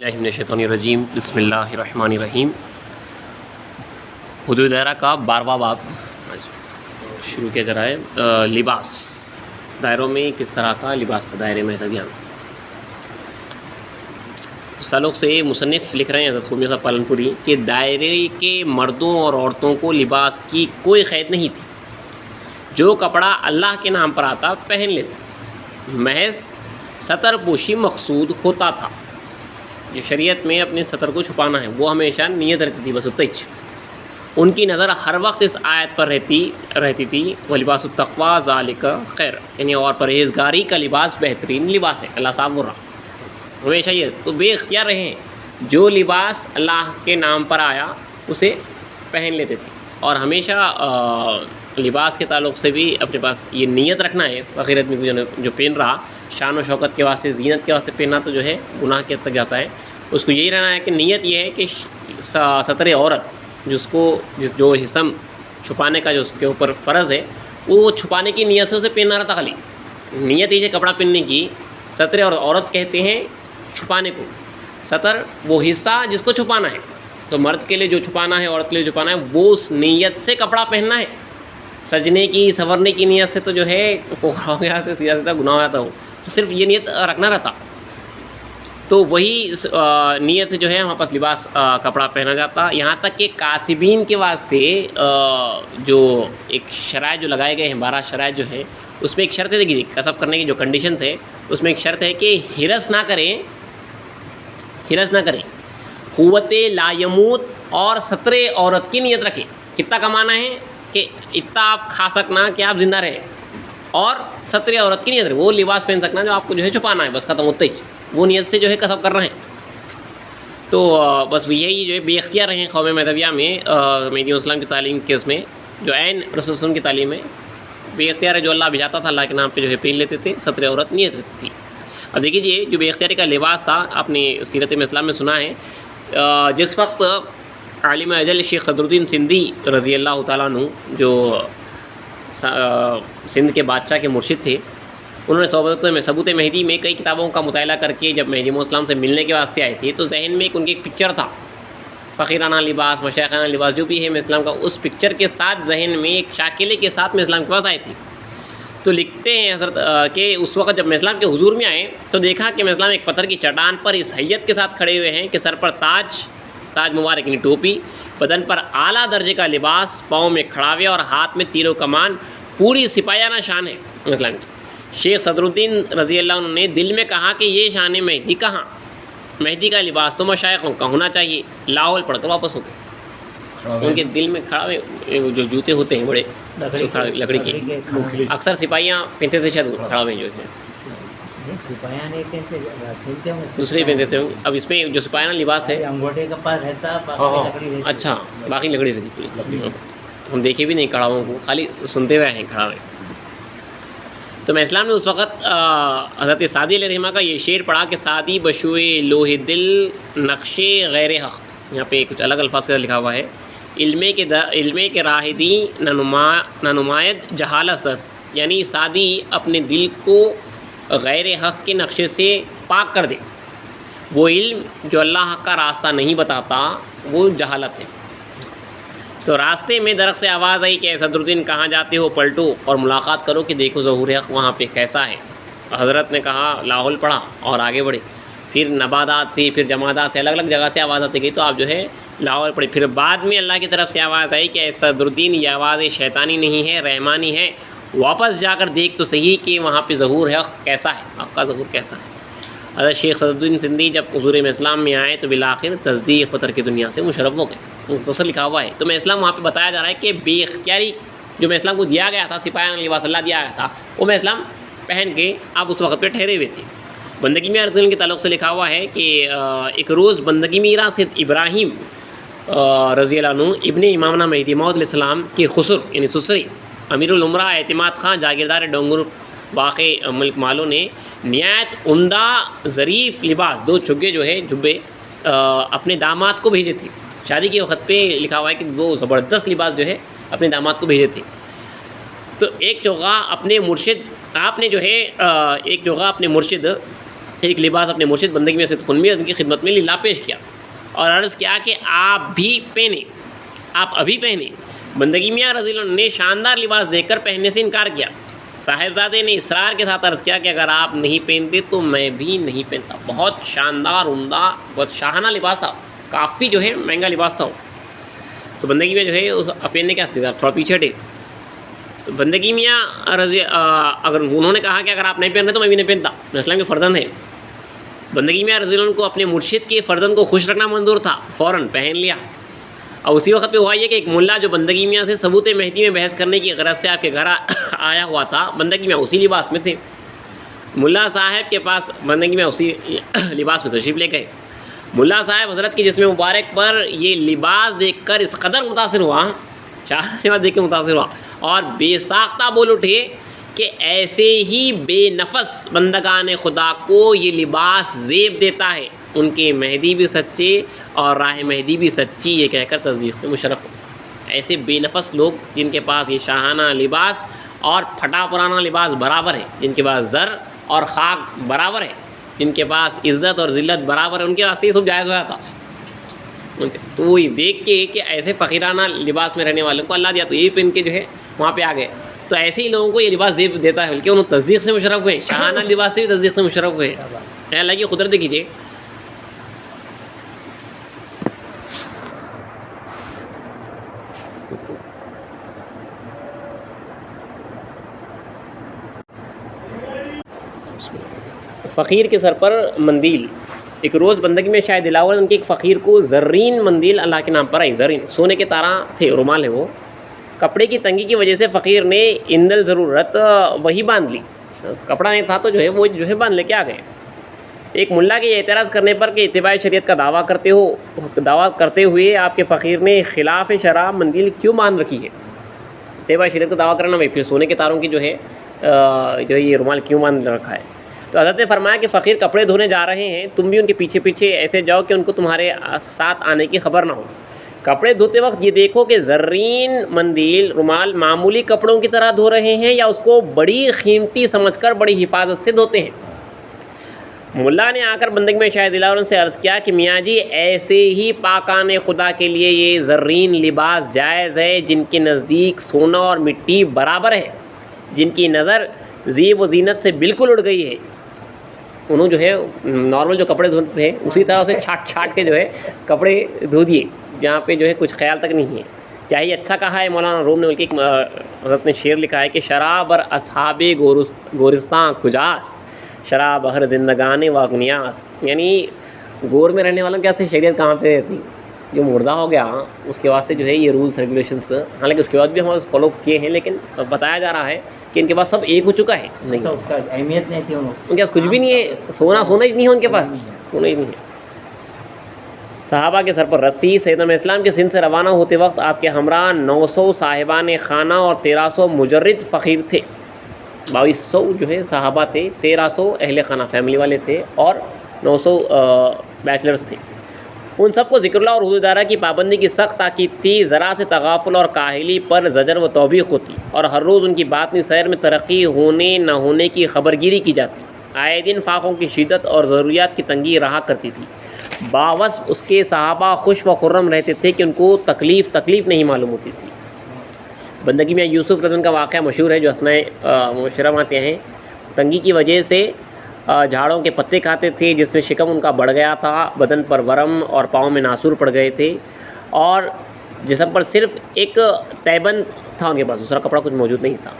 اللہ من الشیطان الرجیم بسم اللہ الرحمن الرحیم۔ حدود دائرہ کا 12واں باب شروع کیا جا رہا ہے۔ لباس، دائروں میں کس طرح کا لباس ہے دائرے میں تبیان۔ اس تعلق سے مصنف لکھ رہے ہیں حضرت خوب صاحب پالن پوری کہ دائرے کے مردوں اور عورتوں کو لباس کی کوئی قید نہیں تھی، جو کپڑا اللہ کے نام پر آتا پہن لیتے، محض ستر پوشی مقصود ہوتا تھا۔ جو شریعت میں اپنے سطر کو چھپانا ہے وہ ہمیشہ نیت رہتی تھی، بس اتج ان کی نظر ہر وقت اس آیت پر رہتی تھی، وَلِبَاسُ التَّقْوَىٰ ذَٰلِکَ خیر، یعنی اور پرہیزگاری کا لباس بہترین لباس ہے۔ اللہ صاحب بول رہا ہمیشہ یہ تو بے اختیار رہیں، جو لباس اللہ کے نام پر آیا اسے پہن لیتے تھے، اور ہمیشہ لباس کے تعلق سے بھی اپنے پاس یہ نیت رکھنا ہے۔ فقیر آدمی کو جو پہن رہا شان و شوکت کے واسطے، زینت کے واسطے پہننا تو جو ہے گناہ کے حد تک جاتا ہے۔ اس کو یہی رہنا ہے کہ نیت یہ ہے کہ ستر عورت جو حسم چھپانے کا جو اس کے اوپر فرض ہے، وہ چھپانے کی نیت سے اسے پہننا رہتا۔ خالی نیت یہ ہے کپڑا پہننے کی۔ ستر اور عورت کہتے ہیں چھپانے کو، ستر وہ حصہ جس کو چھپانا ہے۔ تو مرد کے لیے جو چھپانا ہے، عورت کے لیے چھپانا ہے، وہ اس نیت سے کپڑا پہننا ہے۔ سجنے کی سنورنے کی نیت سے تو جو ہے ہو گیا سے سیدھا سیدھا گناہ ہو جاتا ہو، تو صرف یہ نیت رکھنا رہتا۔ تو وہی نیت سے جو ہے ہمارے پاس لباس کپڑا پہنا جاتا۔ یہاں تک کہ کاسبین کے واسطے جو ایک شرائط جو لگائے گئے ہیں، 12 شرائط جو ہے، اس میں ایک شرط ہے، دیکھیے کسب کرنے کی جو کنڈیشنز ہے اس میں ایک شرط ہے کہ ہرس نہ کریں، قوت لا یموت، اور ستر عورت کی نیت رکھیں۔ کتنا کمانا ہے کہ اتنا آپ کھا سکنا کہ آپ زندہ رہیں، اور ستر عورت کی نیت رکھیں، وہ لباس پہن سکنا جو آپ کو جو ہے چھپانا ہے، بس ختم ہوتے ہی وہ نیت سے جو ہے کسب کر رہے ہیں۔ تو بس یہی جو ہے بے اختیار رہیں قوم مہدویہ میں، مہدی اسلام کی تعلیم کے اس میں جو عین رسول وسلم کی تعلیم ہے، بے اختیار ہے، جو اللہ بھیجاتا تھا اللہ کے نام پہ جو ہے پہن لیتے تھے، ستر عورت نیت رہتی تھی۔ اب دیکھیے جو بے اختیاری کا لباس تھا، آپ نے سیرت میں اسلام میں سنا ہے، جس وقت عالم اجل شیخ صدر الدین سندھی رضی اللہ تعالیٰ عنہ، جو سندھ کے بادشاہ کے مرشد تھے، انہوں نے ثبوت مہدی میں کئی کتابوں کا مطالعہ کر کے جب مہدی السلام سے ملنے کے واسطے آئے تھے، تو ذہن میں ان کی ایک پکچر تھا، فقیرانہ لباس، مشائخانہ لباس جو بھی ہے میں اسلام کا، اس پکچر کے ساتھ ذہن میں ایک شاکلے کے ساتھ میں اسلام کے پاس آئے تھے۔ تو لکھتے ہیں حضرت کہ اس وقت جب میں اسلام کے حضور میں آئے تو دیکھا کہ میں اسلام ایک پتھر کی چٹان پر اس حیت کے ساتھ کھڑے ہوئے ہیں کہ سر پر تاج مبارک یعنی ٹوپی، بدن پر اعلیٰ درجے کا لباس، پاؤں میں کھڑاوے اور ہاتھ میں تیر و کمان، پوری سپاہیانہ شان ہے اسلام کی۔ شیخ صدر الدین رضی اللہ عنہ نے دل میں کہا کہ یہ شان مہدی کہاں، مہدی کا لباس تو مشائخوں کا ہونا چاہیے۔ لاہور پڑھ کر واپس ہو گئے۔ ان کے دل میں کھڑاوے جو جوتے ہوتے ہیں بڑے لکڑی کے، اکثر سپاہیاں پہنتے تھے، شاید کھڑاوے جو ہے دوسرے پہنتے تھے۔ اب اس میں جو سپاہیانہ لباس ہے، اچھا باقی لکڑی تھی، ہم دیکھے بھی نہیں کھڑاووں کو، خالی سنتے ہوئے ہیں کھڑاوے۔ تو میں اسلام نے اس وقت حضرت سعدی علیہ رحمہ کا یہ شعر پڑھا کہ سعدی بشوئے لوح دل نقش غیر حق، یہاں پہ کچھ الگ الفاظ کے لکھا ہوا ہے، علم کے راہ دی نہ نمائد جہالت سس، یعنی سعدی اپنے دل کو غیر حق کے نقشے سے پاک کر دے۔ وہ علم جو اللہ کا راستہ نہیں بتاتا وہ جہالت ہے۔ تو راستے میں درخت سے آواز آئی کہ اے صدر الدین کہاں جاتے ہو، پلٹو اور ملاقات کرو کہ دیکھو ظہور حق وہاں پہ کیسا ہے۔ حضرت نے کہا لاہور پڑھا اور آگے بڑھے، پھر نبادات سے، پھر جمادات سے، الگ الگ جگہ سے آواز آتی گئی، تو آپ جو ہے لاہور پڑھے۔ پھر بعد میں اللہ کی طرف سے آواز آئی کہ اے صدر الدین یہ آواز شیطانی نہیں ہے، رحمانی ہے، واپس جا کر دیکھ تو صحیح کہ وہاں پہ ظہور حق کیسا ہے، حق کا ظہور کیسا ہے۔ حضرت شیخ صدر الدین سندھی جب حضور میں اسلام میں آئے تو بالآخر تصدیق فطر کی دنیا سے مشرف ہو گئے، مختصر لکھا ہوا ہے۔ تو میں اسلام وہاں پہ بتایا جا رہا ہے کہ بے اختیاری جو میں اسلام کو دیا گیا تھا، سپاہیانہ لباس اللہ دیا گیا تھا، وہ میں اسلام پہن کے آپ اس وقت پہ ٹھہرے ہوئے تھے۔ بندگی میں ارزل کے تعلق سے لکھا ہوا ہے کہ ایک روز بندگی میرا سے ابراہیم رضی اللہ عنہ ابن امامنا مہدی موعود علیہ السلام کے خسر یعنی سسری امیر العمرہ اعتماد خان جاگیردار ڈونگر واقع ملک مالو نے نہایت عمدہ ظریف لباس، 2 چگے جو ہے جبے اپنے داماد کو بھیجے تھے۔ شادی کے وقت پہ لکھا ہوا ہے کہ 2 زبردست لباس جو ہے اپنے داماد کو بھیجے تھے۔ تو ایک چوغا اپنے مرشد، آپ نے جو ہے ایک جگہ اپنے مرشد ایک لباس اپنے مرشد بندگی میں سے خنمی ان کی خدمت میں للہ پیش کیا اور عرض کیا کہ آپ ابھی پہنیں۔ بندگی میاں رضی اللہ عنہ نے شاندار لباس دیکھ کر پہننے سے انکار کیا۔ صاحبزادے نے اصرار کے ساتھ عرض کیا کہ اگر آپ نہیں پہنتے تو میں بھی نہیں پہنتا۔ بہت شاندار، عمدہ، بہت شاہانہ لباس تھا، کافی جو ہے مہنگا لباس تھا۔ تو بندگی میں جو ہے پہننے کا استعداد تھوڑا پیچھے ہٹے۔ تو بندگی میاں اگر انہوں نے کہا کہ اگر آپ نہیں پہن رہے تو میں بھی نہیں پہنتا، میں اسلام کے فرزند ہے۔ بندگی میاں رضی اللہ عنہ کو اپنے مرشد کے فرزند کو خوش رکھنا منظور تھا، فوراً پہن لیا۔ اور اسی وقت پہ ہوا یہ کہ ایک ملا جو بندگی میاں سے ثبوت مہدی میں بحث کرنے کی غرض سے آپ کے گھر آیا ہوا تھا، بندگی میاں اسی لباس میں تھے۔ ملا صاحب کے پاس بندگی میاں اسی لباس میں تشریف لے گئے۔ ملا صاحب حضرت کے جسم مبارک پر یہ لباس دیکھ کر اس قدر متاثر ہوا، شاہ لباس دیکھ کے متاثر ہوا اور بے ساختہ بول اٹھے کہ ایسے ہی بے نفس بندگان خدا کو یہ لباس زیب دیتا ہے، ان کے مہدی بھی سچے اور راہ مہدی بھی سچی، یہ کہہ کر تصدیق سے مشرف ہو۔ ایسے بے نفس لوگ جن کے پاس یہ شاہانہ لباس اور پھٹا پرانا لباس برابر ہے، جن کے پاس زر اور خاک برابر ہے، جن کے پاس عزت اور ذلت برابر ہے، ان کے واسطے یہ سب جائز ہوا تھا۔ تو وہ دیکھ کے کہ ایسے فقیرانہ لباس میں رہنے والوں کو اللہ دیا تو یہ پہن کے جو ہے وہاں پہ آ گئے، تو ایسے ہی لوگوں کو یہ لباس زیب دیتا ہے، بلکہ انہوں تصدیق سے مشرف ہوئے، شاہانہ لباس سے بھی تصدیق سے مشرف ہوئے۔ اللہ کی قدرت کیجیے۔ فقیر کے سر پر مندیل۔ ایک روز بندگی میں شاہ دلاور ان کے ایک فقیر کو زرین مندیل اللہ کے نام پر آئی، زرین سونے کے تارا تھے، رومال ہے وہ۔ کپڑے کی تنگی کی وجہ سے فقیر نے اندل ضرورت وہی باندھ لی، کپڑا نہیں تھا تو جو ہے وہ جو ہے باندھ لے کے آ گئے۔ ایک ملا کے اعتراض کرنے پر کہ اتباع شریعت کا دعویٰ کرتے ہوئے آپ کے فقیر نے خلاف شرع مندیل کیوں باندھ رکھی ہے؟ اتباع شریعت کا دعویٰ کرنا بھائی، پھر سونے کے تاروں کی جو ہے یہ رومال کیوں باندھ رکھا ہے؟ تو حضرت نے فرمایا کہ فقیر کپڑے دھونے جا رہے ہیں، تم بھی ان کے پیچھے پیچھے ایسے جاؤ کہ ان کو تمہارے ساتھ آنے کی خبر نہ ہو۔ کپڑے دھوتے وقت یہ دیکھو کہ زرین مندیل رومال معمولی کپڑوں کی طرح دھو رہے ہیں یا اس کو بڑی قیمتی سمجھ کر بڑی حفاظت سے دھوتے ہیں۔ ملا نے آ کر بندگی میں شاہ دلاور سے عرض کیا کہ میاں جی ایسے ہی پاکان خدا کے لیے یہ زرین لباس جائز ہے جن کے نزدیک سونا اور مٹی برابر ہے، جن کی نظر زیب و زینت سے بالکل اڑ گئی ہے۔ انہوں جو ہے نارمل جو کپڑے دھوتے تھے اسی طرح سے چھاٹ کے جو ہے کپڑے دھو دیے، جہاں پہ جو ہے کچھ خیال تک نہیں ہے۔ کیا ہی اچھا کہا ہے مولانا روم نے، بلکہ ایک حضرت نے شعر لکھا ہے کہ شراب اور اصحاب گورستان کجاست، شراب ہر زندگان واغنیاست، یعنی گور میں رہنے والوں کے واسطے شریعت کہاں پہ رہتی؟ جو مردہ ہو گیا اس کے واسطے جو ہے یہ رولس ریگولیشنس، حالانکہ اس کے بعد بھی ہم فالو کیے ہیں، لیکن بتایا جا رہا ہے کہ ان کے پاس سب ایک ہو چکا ہے، نہیں اس کا اہمیت نہیں تھی، ان کے پاس کچھ بھی نہیں ہے، سونا ہی نہیں ہے ان کے پاس، سونا ہی نہیں ہے۔ صحابہ کے سر پر رسی۔ سیدنا اسلام کے سندھ سے روانہ ہوتے وقت آپ کے ہمراہ 900 صاحبان خانہ اور 1300 مجرد فقیر تھے۔ 2200 جو ہے صحابہ تھے، 1300 اہل خانہ فیملی والے تھے اور 900 بیچلرز تھے۔ ان سب کو ذکر اللہ اور حدود دارہ کی پابندی کی سخت تاکید تھی۔ ذرا سے تغافل اور کاہلی پر زجر و توبیخ ہوتی اور ہر روز ان کی باطنی سیر میں ترقی ہونے نہ ہونے کی خبرگیری کی جاتی۔ آئے دن فاقوں کی شدت اور ضروریات کی تنگی رہا کرتی تھی۔ باوصف اس کے صحابہ خوش و خرم رہتے تھے کہ ان کو تکلیف نہیں معلوم ہوتی تھی۔ بندگی میں یوسف رضن کا واقعہ مشہور ہے جو اثناء مشرم آتے ہیں۔ تنگی کی وجہ سے جھاڑوں کے پتے کھاتے تھے جس میں شکم ان کا بڑھ گیا تھا، بدن پر ورم اور پاؤں میں ناسور پڑ گئے تھے اور جسم پر صرف ایک تیبند تھا، ان کے پاس دوسرا کپڑا کچھ موجود نہیں تھا۔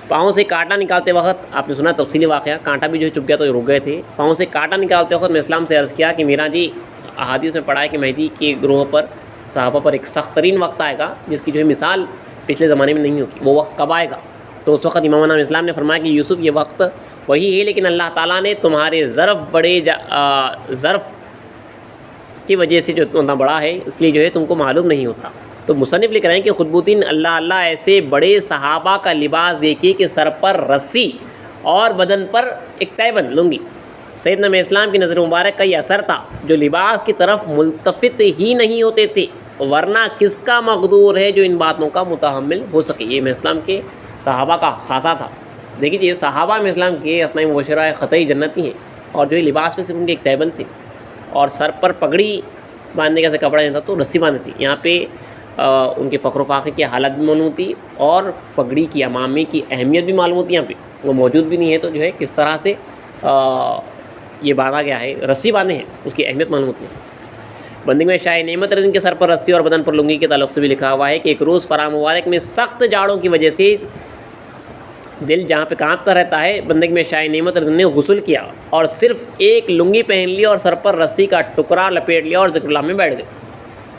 پاؤں سے کانٹا نکالتے وقت آپ نے سنا تفصیلی واقعہ، کانٹا بھی جو ہے چپ گیا تو رک گئے تھے۔ پاؤں سے کانٹا نکالتے وقت میں اسلام سے عرض کیا کہ میرا جی احادیث میں پڑھا ہے کہ مہدی کے گروہ پر صحابہ پر ایک سخت ترین وقت آئے گا جس کی جو ہے مثال پچھلے زمانے میں نہیں ہوگی، وہ وقت کب آئے گا؟ تو اس وقت امام اسلام نے فرمایا کہ یوسف یہ وقت وہی ہے، لیکن اللہ تعالیٰ نے تمہارے ظرف کی وجہ سے جو اتنا بڑا ہے اس لیے جو ہے تم کو معلوم نہیں ہوتا۔ تو مصنف لکھ رہے ہیں کہ خطبوتین اللہ ایسے بڑے صحابہ کا لباس دیکھیے کہ سر پر رسی اور بدن پر ایک تیبند لنگی۔ سیدنا اسلام کی نظر مبارک کا یہ اثر تھا جو لباس کی طرف ملتفت ہی نہیں ہوتے تھے، ورنہ کس کا مقدور ہے جو ان باتوں کا متحمل ہو سکے۔ یہ اسلام کے صحابہ کا خاصہ تھا۔ دیکھیے یہ صحابہ میں اسلام کے اثناء مبشرہ قطعی جنتی ہیں، اور جو ہے لباس میں صرف ان کے ایک تہبند تھے اور سر پر پگڑی باندھنے کا سے کپڑا نہیں تھا تو رسی باندھی تھی. یہاں پہ ان کے فخر و فاخر کی حالت بھی معلوم ہوتی اور پگڑی کی امامے کی اہمیت بھی معلوم ہوتی. یہاں پہ وہ موجود بھی نہیں ہے تو جو ہے کس طرح سے یہ باندھا گیا ہے, رسی باندھے ہیں, اس کی اہمیت معلوم ہوتی ہے. بندگی میں شاہ نعمت رضی کے سر پر رسی اور بدن پر لنگی کے تعلق سے بھی لکھا ہوا ہے کہ ایک روز فرا مبارک میں سخت جاڑوں کی وجہ سے دل جہاں پہ کانپتا رہتا ہے, بندگی میں شاہ نعمت رضی نے غسل کیا اور صرف ایک لنگی پہن لی اور سر پر رسی کا ٹکڑا لپیٹ لیا اور ذکر اللہ میں بیٹھ گئے.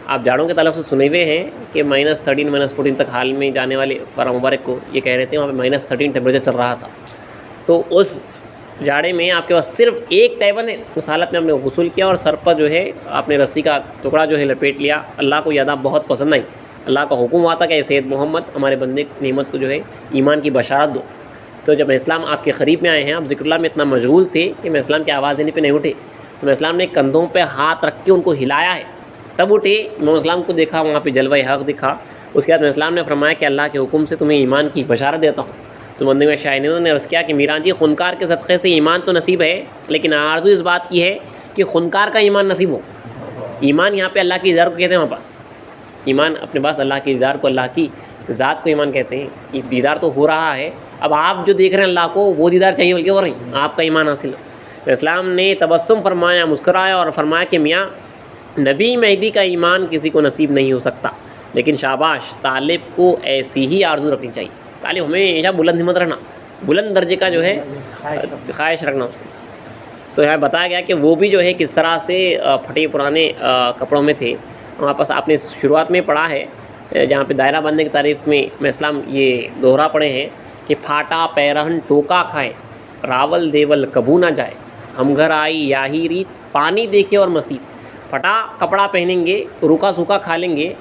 آپ جاڑوں کے تعلق سے سنے ہوئے ہیں کہ -13 -14 تک حال میں جانے والے فرا مبارک کو یہ کہہ رہے تھے وہاں پہ -13 ٹیمپریچر چل رہا تھا. تو اس جاڑے میں آپ کے پاس صرف ایک تیبند ہے, اس حالت میں آپ نے غسل کیا اور سر پر جو ہے آپ نے رسی کا ٹکڑا جو ہے لپیٹ لیا. اللہ کو یاد بہت پسند آئی. اللہ کا حکم آتا کہ اے سید محمد ہمارے بندے نعمت کو جو ہے ایمان کی بشارت دو. تو جب اسلام آپ کے قریب میں آئے ہیں, آپ ذکر اللہ میں اتنا مشغول تھے کہ میں اسلام کی آواز دینے پہ نہیں اٹھے, تو میں اسلام نے کندھوں پہ ہاتھ رکھ کے ان کو ہلایا ہے تب اٹھے. میں اسلام کو دیکھا, وہاں پہ جلوہ حق دکھا. اس کے بعد میں اسلام نے فرمایا کہ اللہ کے حکم سے تمہیں ایمان کی بشارت دیتا ہوں. تو بندے میں شاہ نعمت نے عرض کیا کہ میران جی خونکار کے صدقے سے ایمان تو نصیب ہے, لیکن آرزو اس بات کی ہے کہ خونکار کا ایمان نصیب ہو. ایمان یہاں پہ اللہ کی دیدار کو کہتے ہیں. وہاں پاس ایمان اپنے پاس اللہ کی دیدار کو, اللہ کی ذات کو ایمان کہتے ہیں. یہ دیدار تو ہو رہا ہے, اب آپ جو دیکھ رہے ہیں اللہ کو وہ دیدار چاہیے, بلکہ وہ نہیں آپ کا ایمان حاصل ہو. اسلام نے تبسم فرمایا, مسکرایا اور فرمایا کہ میاں نبی مہدی کا ایمان کسی کو نصیب نہیں ہو سکتا, لیکن شاباش طالب کو ایسی ہی آرزو رکھنی چاہیے. طالب ہمیشہ بلند ہمت رہنا, بلند درجے کا جو ہے خواہش رکھنا اس کو. تو یہاں بتایا گیا کہ وہ بھی جو ہے کس طرح سے پھٹے پرانے کپڑوں میں تھے. وہاں پاس آپ نے شروعات میں پڑھا ہے جہاں پہ دائرہ بندنے کی تعریف میں اسلام یہ دوہرا پڑھے ہیں کہ پھاٹا پیرہن ٹوکا کھائے, راول دیول کبو نہ جائے, ہم گھر آئی یاہی ریت پانی دیکھے اور مسیح. پھٹا کپڑا پہنیں گے, روکھا سوکھا کھا لیں گے,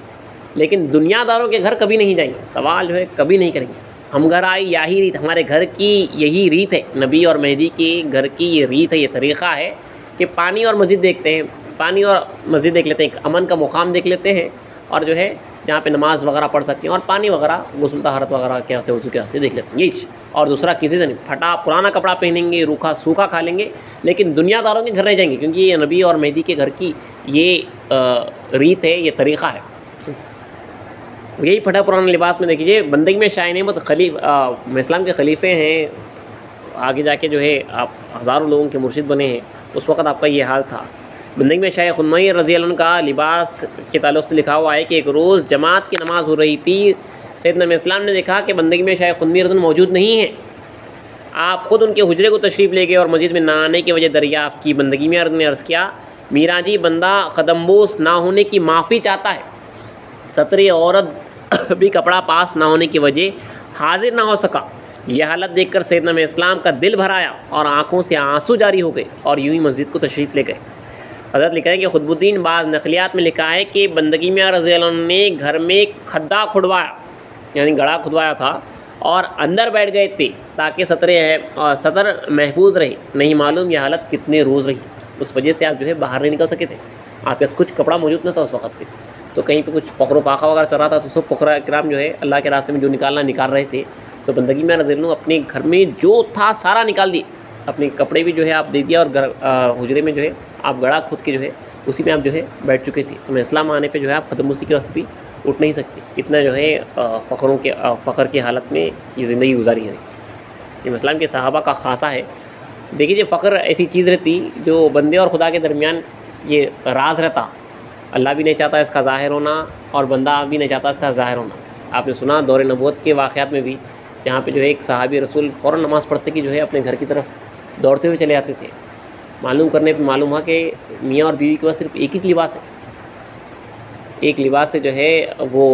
لیکن دنیا داروں کے گھر کبھی نہیں جائیں گے, سوال جو ہے کبھی نہیں کریں گے. ہم گھر آئی یاہی ریت, ہمارے گھر کی یہی ریت ہے, نبی اور مہدی کے گھر کی یہ ریت ہے, یہ طریقہ ہے کہ پانی اور مسجد دیکھتے ہیں, پانی اور مسجد دیکھ لیتے ہیں, امن کا مقام دیکھ لیتے ہیں, اور جو ہے جہاں پہ نماز وغیرہ پڑھ سکتے ہیں, اور پانی وغیرہ غسل طہارت وغیرہ کیا سے وضو کیا سے دیکھ لیتے ہیں. یہ اور دوسرا کسی سے نہیں. پھٹا پرانا کپڑا پہنیں گے, روکھا سوکھا کھا لیں گے, لیکن دنیا داروں کے گھر نہیں جائیں گے, کیونکہ یہ نبی اور مہدی کے گھر کی یہ ریت ہے, یہ طریقہ ہے. یہی پھٹا پرانا لباس میں دیکھیے. بندگی میں شاہ نعمت اسلام کے خلیفے ہیں, آگے جا کے جو ہے آپ ہزاروں لوگوں کے مرشد بنے ہیں. اس وقت آپ کا یہ حال تھا. بندگی میں شاہ خنمئی رضی اللہ عنہ کا لباس کے تعلق سے لکھا ہوا ہے کہ ایک روز جماعت کی نماز ہو رہی تھی. سیدنا اسلام نے دیکھا کہ بندگی میں شاہ خنمئی رضی اللہ عنہ موجود نہیں ہیں. آپ خود ان کے حجرے کو تشریف لے گئے اور مسجد میں نہ آنے کی وجہ دریافت کی. بندگی میں نے عرض کیا میرا جی بندہ قدم بوس نہ ہونے کی معافی چاہتا ہے. ستر عورت بھی کپڑا پاس نہ ہونے کی وجہ حاضر نہ ہو سکا. یہ حالت دیکھ کر سیدنا اسلام کا دل بھر آیا اور آنکھوں سے آنسو جاری ہو گئے اور یوں ہی مسجد کو تشریف لے گئے. حضرت لکھا ہے کہ خطب الدین بعض نقلیات میں لکھا ہے کہ بندگی میں رضی اللہ عنہ نے گھر میں کھدا کھدوایا, یعنی گڑھا کھدوایا تھا, اور اندر بیٹھ گئے تھے تاکہ سطر محفوظ رہے. نہیں معلوم یہ حالت کتنے روز رہی, اس وجہ سے آپ جو ہے باہر نہیں نکل سکے تھے. آپ کے پاس کچھ کپڑا موجود نہ تھا اس وقت پہ, تو کہیں پہ کچھ فخر و پاخہ وغیرہ چل رہا تھا تو سب فقراء کرام جو ہے اللہ کے راستے میں جو نکال رہے تھے. تو بندگی میں رضی اللہ عنہ اپنے گھر میں جو تھا سارا نکال دیے, اپنے کپڑے بھی جو ہے آپ دے دیا, اور حجرے میں جو ہے آپ گڑھا کھود کے جو ہے اسی میں آپ جو ہے بیٹھ چکے تھے. تو اسلام آنے پہ جو ہے آپ قدم بوسی کے واسطے بھی اٹھ نہیں سکتے. اتنا جو ہے فخر کی حالت میں یہ زندگی گزاری ہے. یہ اسلام کے صحابہ کا خاصہ ہے. دیکھیے فخر ایسی چیز رہتی جو بندے اور خدا کے درمیان یہ راز رہتا. اللہ بھی نہیں چاہتا اس کا ظاہر ہونا, اور بندہ بھی نہیں چاہتا اس کا ظاہر ہونا. آپ نے سنا دور نبوت کے واقعات میں بھی جہاں پہ جو ہے ایک صحابی رسول فوراً نماز پڑھتے کہ جو ہے اپنے گھر کی طرف دوڑتے ہوئے چلے آتے تھے. معلوم کرنے پہ معلوم ہوا کہ میاں اور بیوی کے پاس صرف ایک ہی لباس ہے. ایک لباس سے جو ہے وہ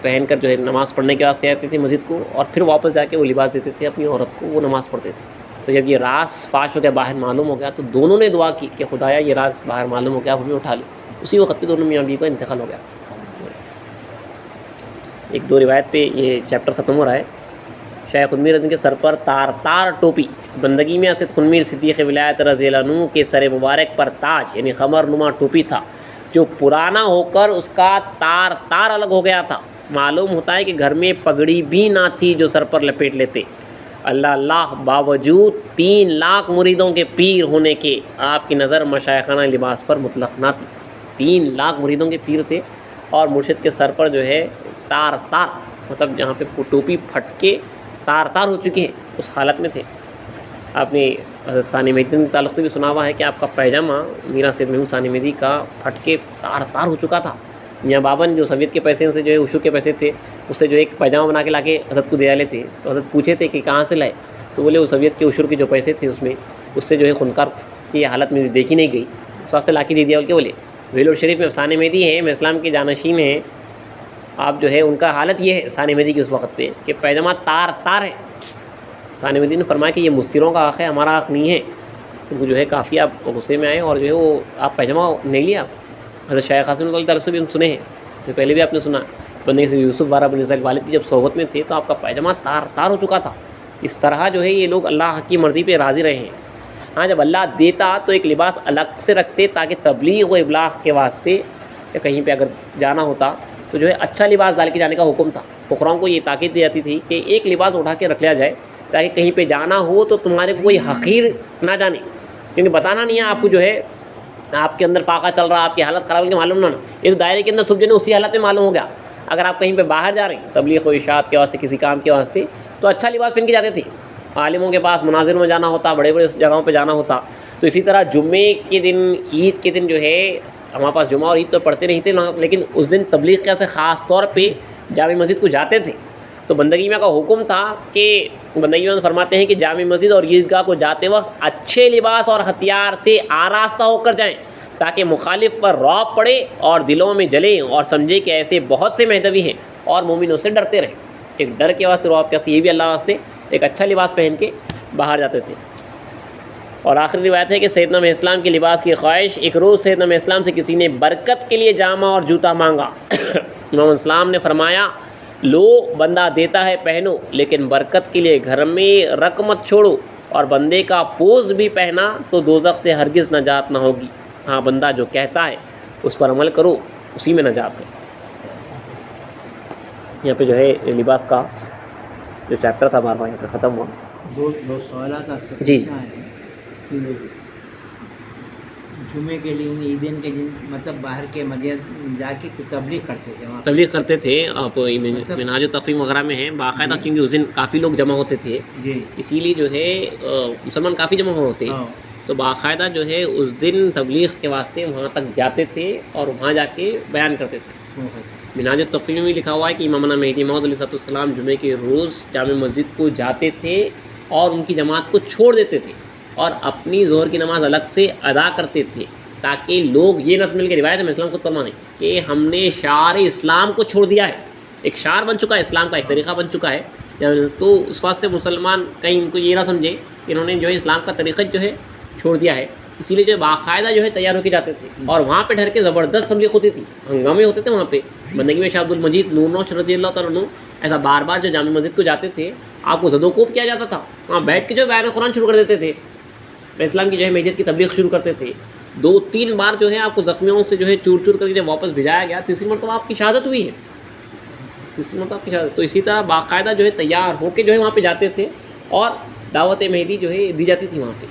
پہن کر جو ہے نماز پڑھنے کے واسطے آتے تھے مسجد کو, اور پھر واپس جا کے وہ لباس دیتے تھے اپنی عورت کو, وہ نماز پڑھتے تھے. تو جب یہ راز فاش ہو گیا, باہر معلوم ہو گیا, تو دونوں نے دعا کی کہ خدایا یہ راز باہر معلوم ہو گیا, ہمیں اٹھا لے. اسی وقت پہ دونوں میاں بیوی کا انتقال ہو گیا. ایک دو روایت پہ یہ چیپٹر ختم ہو رہا ہے. شاہ خنمئی رضی کے سر پر تار ٹوپی. بندگی میں اسد خنمئی صدیق ولایت رضی اللہ عنہ کے سر مبارک پر تاج یعنی خمر نما ٹوپی تھا, جو پرانا ہو کر اس کا تار الگ ہو گیا تھا. معلوم ہوتا ہے کہ گھر میں پگڑی بھی نہ تھی جو سر پر لپیٹ لیتے. اللہ اللہ باوجود 3 لاکھ مریدوں کے پیر ہونے کے آپ کی نظر مشائخانہ لباس پر مطلق نہ تھی۔ 3 لاکھ مریدوں کے پیر تھے اور مرشد کے سر پر جو ہے تار تار، مطلب جہاں پہ ٹوپی پھٹ کے تار تار ہو چکی ہے اس حالت میں تھے۔ آپ نے حضرت ثانی مہدی کے تعلق سے بھی سنا ہوا ہے کہ آپ کا پیجامہ میرا سید محمود ثانی مہدی کا پھٹ کے تار تار ہو چکا تھا۔ میاں بابن جو سویت کے پیسے سے جو ہے عشور کے پیسے تھے، اس سے جو ایک پیجامہ بنا کے لا کے حضرت کو دے ڈالے تھے، تو حضرت پوچھے تھے کہ کہاں سے لائے، تو بولے وہ سویت کے عشور کے جو پیسے تھے اس سے جو ہے خنکار کی حالت میں دیکھی نہیں گئی، اس واسطے لا کے دے دیا بول کے بولے۔ ویلور شریف میں ثانی مہدی ہیں، میں اسلام کے جانشین ہیں، آپ جو ہے ان کا حالت یہ ہے ثانی مہدی کی اس وقت پہ کہ پیجامہ تار تار ہے۔ ثانی مہدی نے فرمایا کہ یہ مستروں کا حق ہے، ہمارا حق نہیں ہے۔ ان کو جو ہے کافی آپ غصے میں آئے اور جو ہے وہ آپ پیجامہ نہیں لیا۔ حضرت شیخ قاسم اللہ تعالیٰ بھی ہم سنے ہیں، اس سے پہلے بھی آپ نے سنا، بندے سے یوسف وارہ بن اسحاق والد کی جب صحبت میں تھے تو آپ کا پیجامہ تار تار ہو چکا تھا۔ اس طرح جو ہے یہ لوگ اللہ کی مرضی پہ راضی رہے ہیں۔ ہاں جب اللہ دیتا تو ایک لباس الگ سے رکھتے تاکہ تبلیغ و ابلاغ کے واسطے یا کہیں پہ اگر جانا ہوتا تو جو ہے اچھا لباس ڈال کے جانے کا حکم تھا۔ فقراؤں کو یہ تاکید دی جاتی تھی کہ ایک لباس اٹھا کے رکھ لیا جائے تاکہ کہیں پہ جانا ہو تو تمہارے کو کوئی حقیر نہ جانے، کیونکہ بتانا نہیں ہے آپ کو جو ہے آپ کے اندر فاقہ چل رہا، آپ کی حالت خراب ہے معلوم نہ ہو، یہ تو دائرے کے اندر سب جنے اسی حالت میں معلوم ہو گیا۔ اگر آپ کہیں پہ باہر جا رہے ہیں تبلیغ و ارشاد کے واسطے کسی کام کے واسطے تو اچھا لباس پہن کے جاتے تھے، عالموں کے پاس مناظر میں جانا ہوتا، بڑے بڑے جگہوں پہ جانا ہوتا۔ تو اسی طرح جمعے کے دن، عید کے دن جو ہے ہمارے پاس جمعہ اور عید تو پڑھتے نہیں تھے، لیکن اس دن تبلیغ کے سے خاص طور پہ جامع مسجد کو جاتے تھے۔ تو بندگی میں کا حکم تھا کہ بندگی میں فرماتے ہیں کہ جامع مسجد اور عیدگاہ کو جاتے وقت اچھے لباس اور ہتھیار سے آراستہ ہو کر جائیں تاکہ مخالف پر رعب پڑے اور دلوں میں جلیں اور سمجھے کہ ایسے بہت سے مہدوی ہیں اور مومنوں سے ڈرتے رہیں۔ ایک ڈر کے واسطے رعب کے واسطے یہ بھی اللہ واسطے ایک اچھا لباس پہن کے باہر جاتے تھے۔ اور آخری روایت ہے کہ سیدنا محمد اسلام کے لباس کی خواہش، ایک روز سیدنا محمد اسلام سے کسی نے برکت کے لیے جامہ اور جوتا مانگا۔ محمد اسلام نے فرمایا، لو بندہ دیتا ہے پہنو، لیکن برکت کے لیے گھر میں رکھ مت چھوڑو، اور بندے کا پوز بھی پہنا تو دوزخ سے ہرگز نجات نہ ہوگی۔ ہاں بندہ جو کہتا ہے اس پر عمل کرو، اسی میں نجات ہے۔ یہاں پہ جو ہے لباس کا جو چیپٹر تھا ہمارا یہاں پہ ختم ہوا۔ دو سوالات آپ سے جی پوچھنا ہے کہ جمعے کے دن، عیدین کے دن مطلب باہر کے مدینہ جا کے تبلیغ کرتے تھے، وہاں تبلیغ کرتے تھے آپ منہاج التقویم وغیرہ میں ہیں باقاعدہ، کیونکہ اس دن کافی لوگ جمع ہوتے تھے، جی اسی لیے جو ہے مسلمان کافی جمع ہوتے، ہاں تو باقاعدہ جو ہے اس دن تبلیغ کے واسطے وہاں تک جاتے تھے اور وہاں جا کے بیان کرتے تھے۔ منہاج التقویم میں بھی لکھا ہوا ہے کہ امامنا مہدی موعود علیہ السلام جمعے کے روز جامع مسجد کو جاتے تھے اور ان کی جماعت کو چھوڑ دیتے تھے اور اپنی ظہر کی نماز الگ سے ادا کرتے تھے تاکہ لوگ یہ نہ سمجھ کے، روایت ہے اسلام خود فرمانے کہ ہم نے شعار اسلام کو چھوڑ دیا ہے، ایک شعار بن چکا ہے اسلام کا، ایک طریقہ بن چکا ہے، تو اس واسطے مسلمان کہیں ان کو یہ نہ سمجھے کہ انہوں نے جو ہے اسلام کا طریقہ جو ہے چھوڑ دیا ہے۔ اسی لیے جو باقاعدہ جو ہے تیار ہو کے جاتے تھے اور وہاں پہ ڈر کے زبردست تبلیغ ہوتی تھی، ہنگامے ہوتے تھے وہاں پہ۔ بندگی میں شاہ عبد المجید نور نوش رضی اللہ تعالیٰ عنہ ایسا بار بار جو جامع مسجد کو جاتے تھے آپ کو زد و کوب کیا جاتا تھا، وہاں بیٹھ کے جو بیان قرآن شروع کر دیتے تھے، اسلام کی جو ہے میجت کی تبلیغ شروع کرتے تھے۔ 2-3 بار جو ہے آپ کو زخمیوں سے جو ہے چور چور کر کے جب واپس بھیجایا گیا، تیسری مرتبہ آپ کی شہادت ہوئی ہے، تیسری مرتبہ آپ کی شہادت۔ تو اسی طرح باقاعدہ جو ہے تیار ہو کے جو ہے وہاں پہ جاتے تھے اور دعوت مہدی جو ہے دی جاتی تھی وہاں پہ۔